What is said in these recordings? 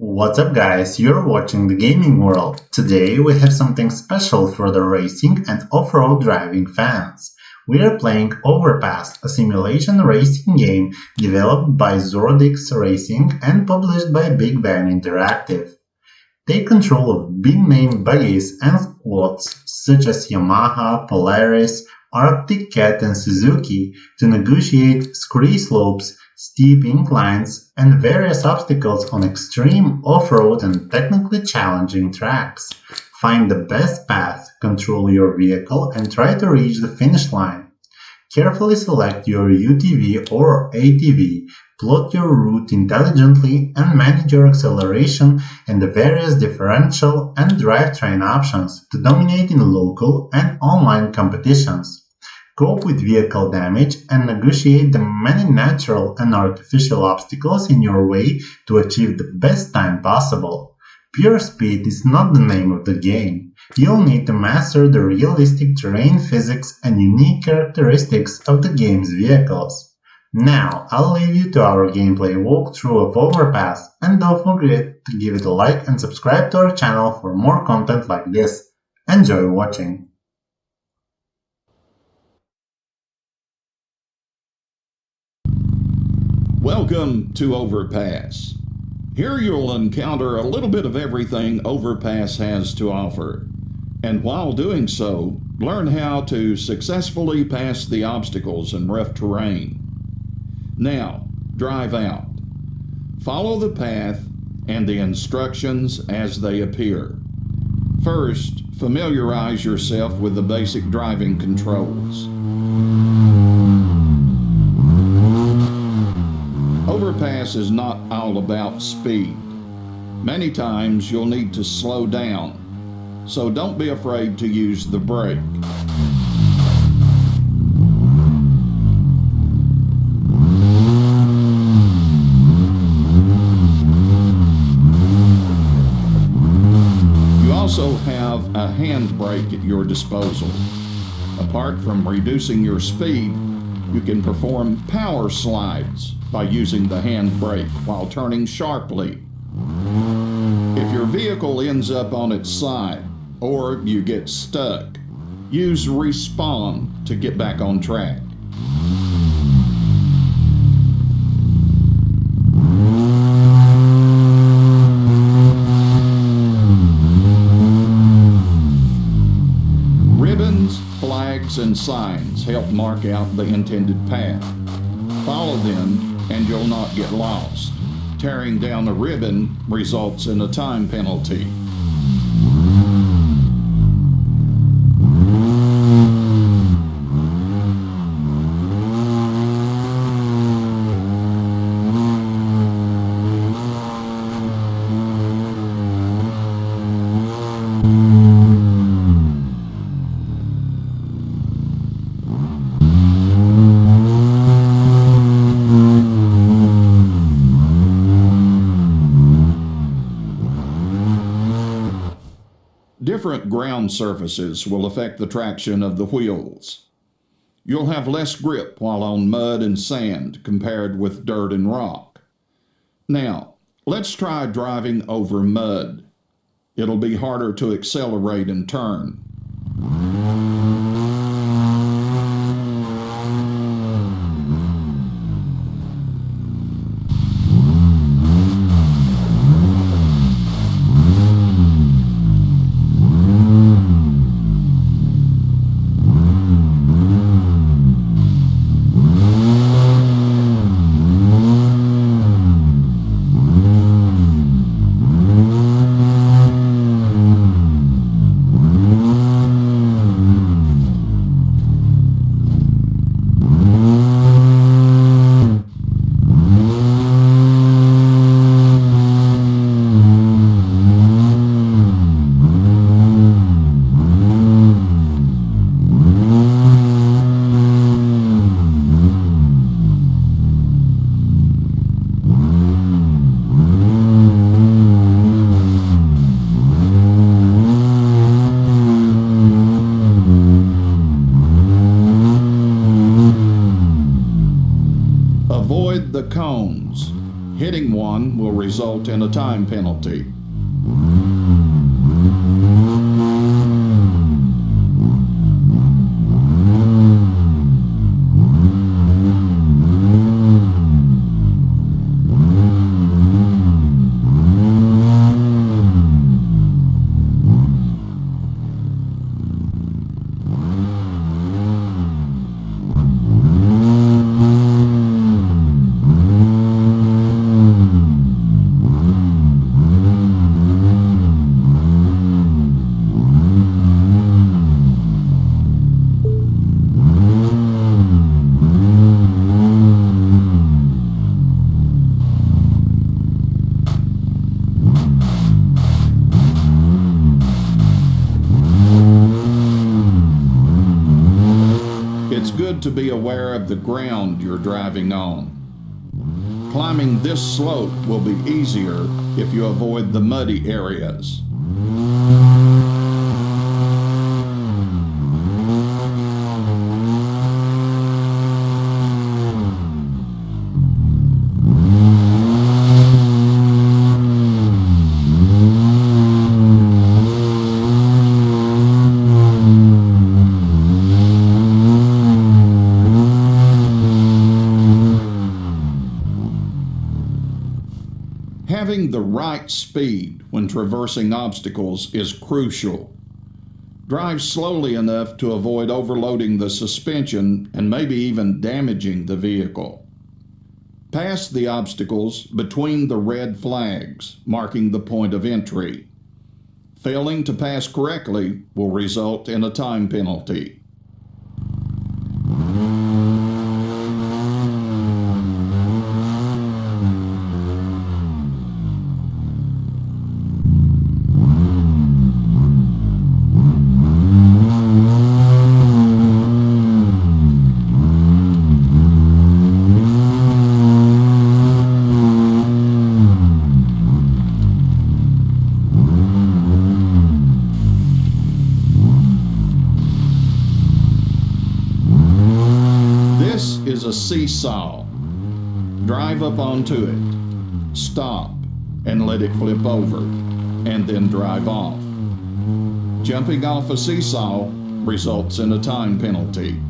What's up guys, you're watching the gaming world. Today we have something special for the racing and off-road driving fans. We are playing Overpass, a simulation racing game developed by Zordix Racing and published by Big Bang Interactive. Take control of big-name buggies and squads such as Yamaha, Polaris, Arctic Cat and Suzuki to negotiate scree slopes, steep inclines, and various obstacles on extreme off-road and technically challenging tracks. Find the best path, control your vehicle, and try to reach the finish line. Carefully select your UTV or ATV, plot your route intelligently, and manage your acceleration and the various differential and drivetrain options to dominate in local and online competitions. Cope with vehicle damage and negotiate the many natural and artificial obstacles in your way to achieve the best time possible. Pure speed is not the name of the game. You'll need to master the realistic terrain physics and unique characteristics of the game's vehicles. Now, I'll leave you to our gameplay walkthrough of Overpass, and don't forget to give it a like and subscribe to our channel for more content like this. Enjoy watching! Welcome to Overpass. Here you'll encounter a little bit of everything Overpass has to offer. And while doing so, learn how to successfully pass the obstacles in rough terrain. Now, drive out. Follow the path and the instructions as they appear. First, familiarize yourself with the basic driving controls. Overpass is not all about speed. Many times you'll need to slow down, so don't be afraid to use the brake. You also have a handbrake at your disposal. Apart from reducing your speed, you can perform power slides by using the handbrake while turning sharply. If your vehicle ends up on its side or you get stuck, use respawn to get back on track. Ribbons, flags, and signs help mark out the intended path. Follow them and you'll not get lost. Tearing down a ribbon results in a time penalty. Different ground surfaces will affect the traction of the wheels. You'll have less grip while on mud and sand compared with dirt and rock. Now, let's try driving over mud. It'll be harder to accelerate and turn. result in a time penalty. It's good to be aware of the ground you're driving on. Climbing this slope will be easier if you avoid the muddy areas. Having the right speed when traversing obstacles is crucial. Drive slowly enough to avoid overloading the suspension and maybe even damaging the vehicle. Pass the obstacles between the red flags, marking the point of entry. Failing to pass correctly will result in a time penalty. This is a seesaw. Drive up onto it, stop, and let it flip over, and then drive off. Jumping off a seesaw results in a time penalty.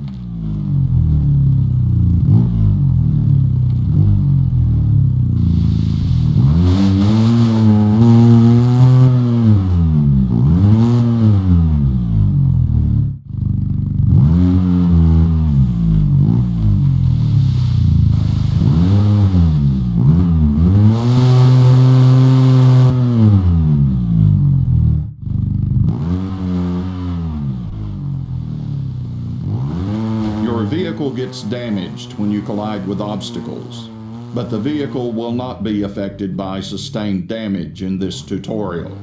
Your vehicle gets damaged when you collide with obstacles, but the vehicle will not be affected by sustained damage in this tutorial.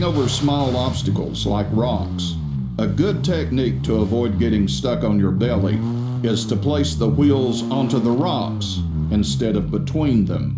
Over small obstacles like rocks, a good technique to avoid getting stuck on your belly is to place the wheels onto the rocks instead of between them.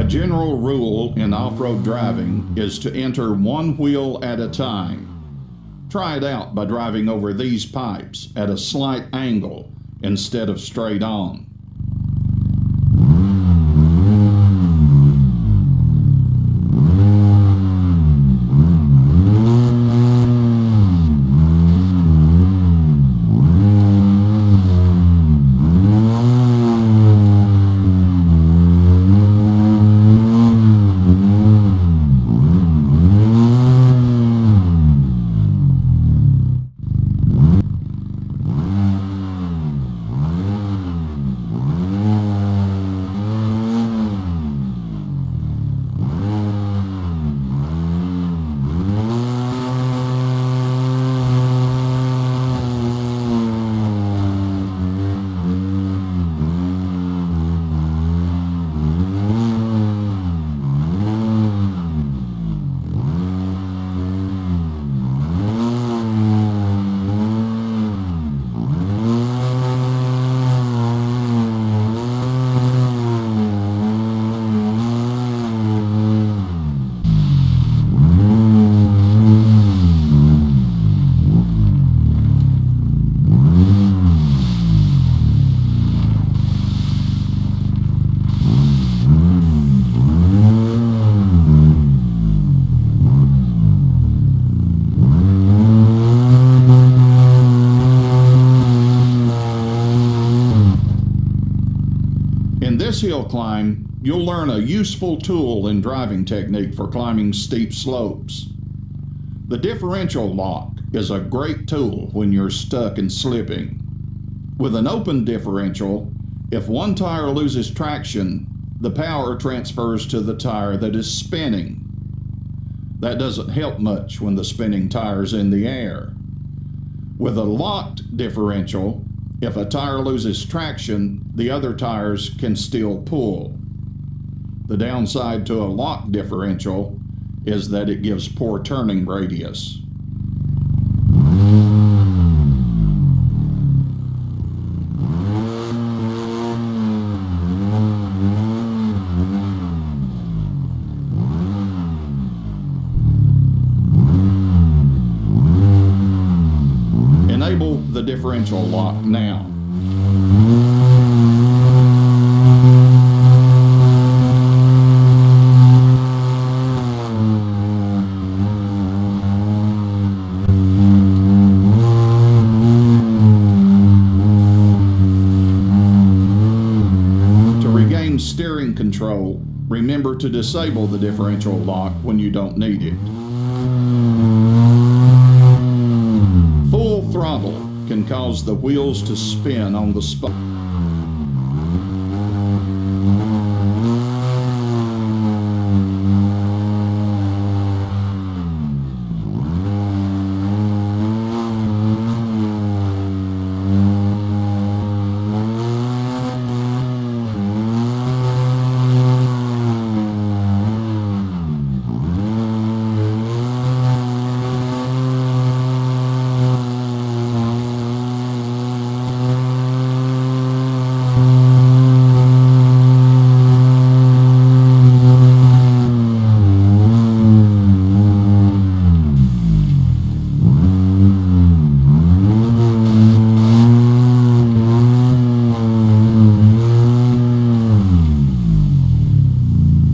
A general rule in off-road driving is to enter one wheel at a time. Try it out by driving over these pipes at a slight angle instead of straight on. In this hill climb, you'll learn a useful tool in driving technique for climbing steep slopes. The differential lock is a great tool when you're stuck and slipping. With an open differential, if one tire loses traction, the power transfers to the tire that is spinning. That doesn't help much when the spinning tire's in the air. With a locked differential, if a tire loses traction, the other tires can still pull. The downside to a locked differential is that it gives poor turning radius. Enable the differential lock now. To regain steering control, remember to disable the differential lock when you don't need it. Full throttle can cause the wheels to spin on the spot.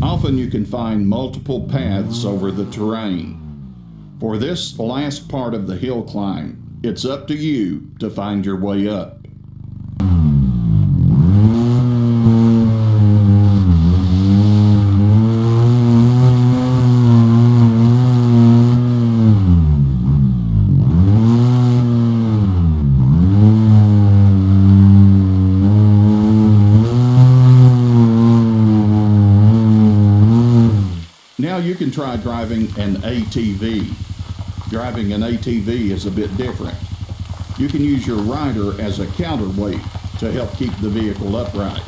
Often you can find multiple paths over the terrain. For this last part of the hill climb, it's up to you to find your way up. Now you can try driving an ATV. Driving an ATV is a bit different. You can use your rider as a counterweight to help keep the vehicle upright.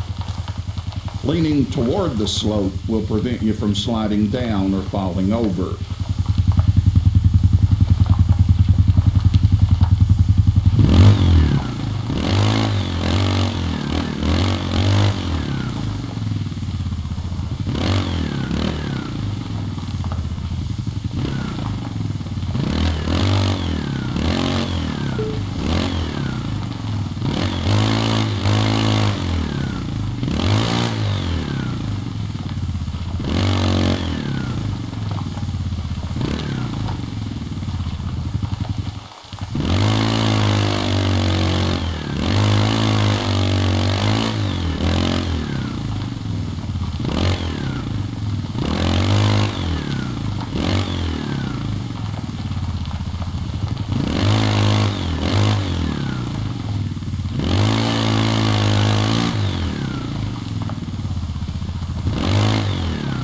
Leaning toward the slope will prevent you from sliding down or falling over.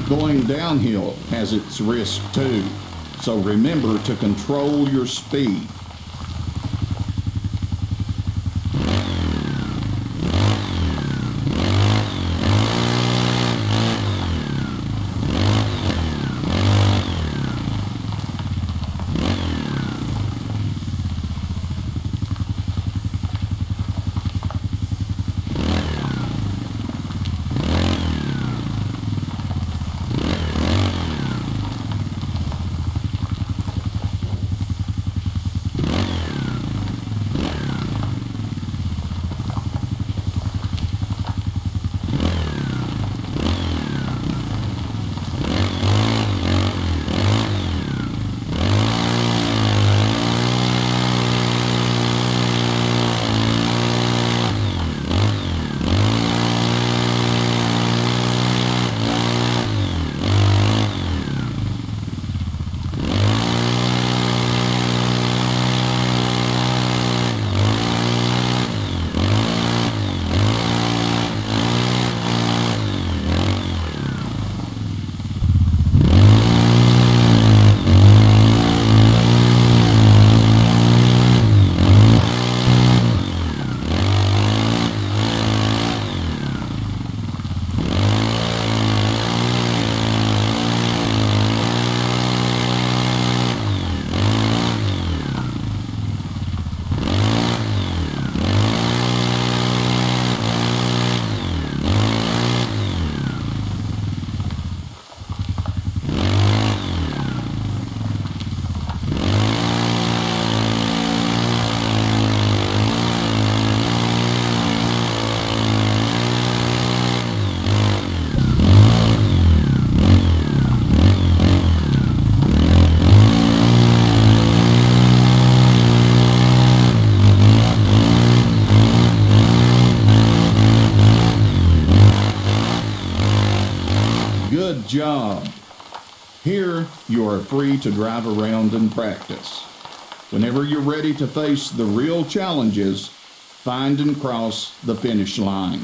Going downhill has its risk too, so remember to control your speed. Good job! Here, you are free to drive around and practice. Whenever you're ready to face the real challenges, find and cross the finish line.